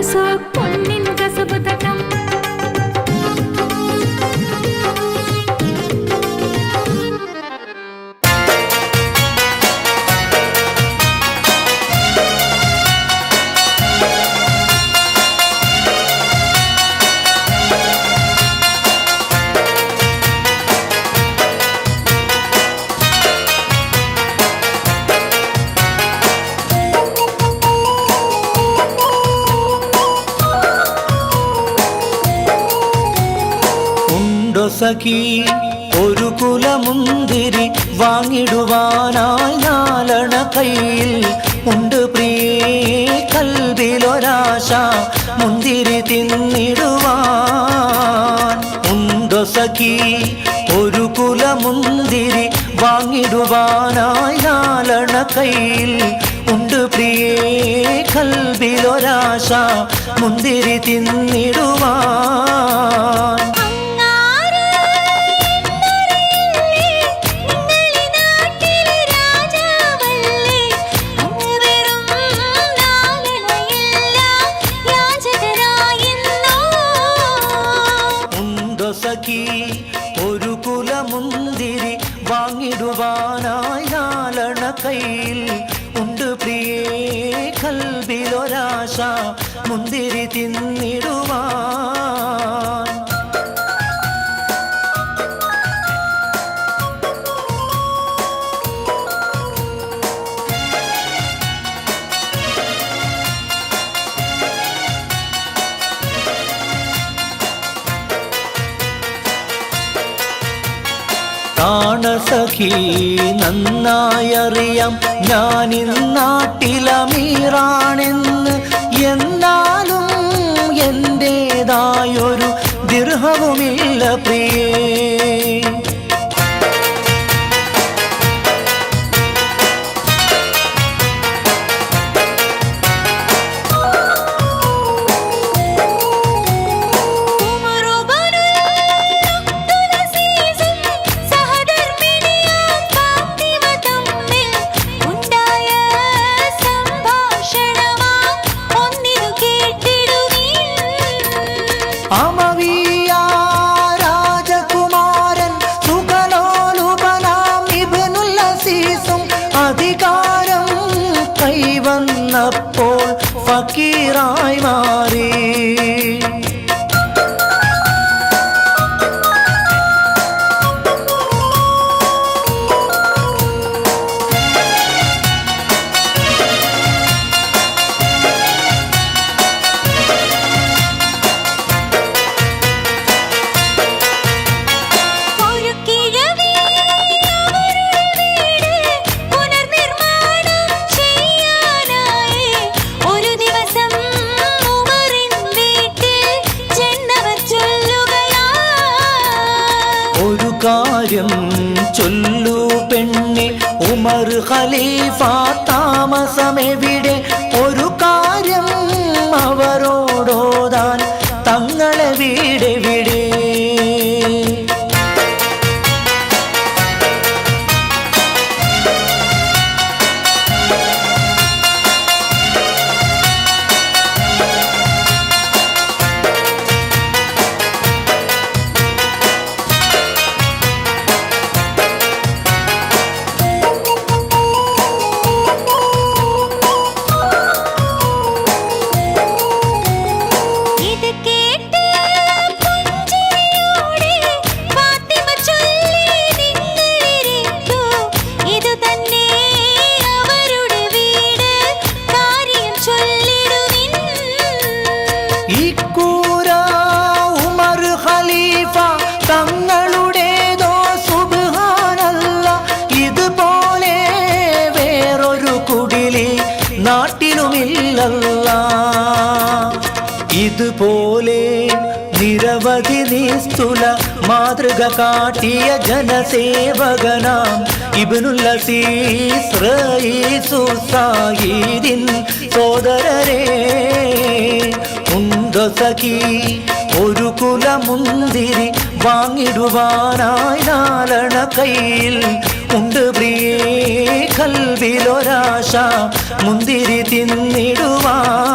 പൊന്നിൻ Khasab തട്ടം സഖി ഒരു കുലമുന്തിരി വാങ്ങിടുവാനായി നാലണ കയ്യിൽ ഉണ്ട് പ്രിയേ കൽവിലൊരാശ മുന്തിരി തിന്നിടുവാൻ ഉണ്ടോ സഖി ഒരു കുലമുന്തിരി വാങ്ങിടുവാനായി നാലണ കയ്യിൽ ഉണ്ട് പ്രിയേ കൽവിലൊരാശ മുന്തിരി തിന്നിടുവാൻ ഒരു കുലമുന്തിരി വാങ്ങിടുവാനായി നാലണ കയ്യിൽ ഉണ്ട് പ്രിയേ കൽവിലൊരാശ മുന്തിരി തിന്നിടുവാൻ സഖി നന്നായറിയാം ഞാനിന്നാട്ടിലമീറാണെന്ന് എന്നാലും എന്റേതായൊരു ദിർഹവുമില്ല പ്രിയേ രാജകുമാരൻ സുഖലോലുപനാം ഇബ്നുൽ അസീസും അധികാരം കൈവന്നപ്പോൾ ഫക്കീറായി മാറി കാര്യം ചൊല്ലു പെണ്ണെ ഉമർ ഖലീഫ താമസമെവിടെ ഒരു കാര്യം അവരോടോതാൻ തങ്ങളെ വീടെവിടെ തങ്ങളുടേതോ സുബ്ഹാനല്ല ഇതുപോലെ വേറൊരു കുടിലി നാട്ടിലുമില്ലല്ല ഇതുപോലെ നിരവധി നിസ്തുല മാതൃക കാട്ടിയ ജനസേവകനാം ഇബ്നുൽ അസീസ് റഈസു സായിദിൻ സോദരരേ ഉണ്ടോ സഖി ഒരു കുലമുന്തിരി വാങ്ങിടുവാനായി നാലണ കയ്യിൽ ഉണ്ട് പ്രിയേ കൽവിലൊരാശ മുന്തിരി തിന്നിടുവാൻ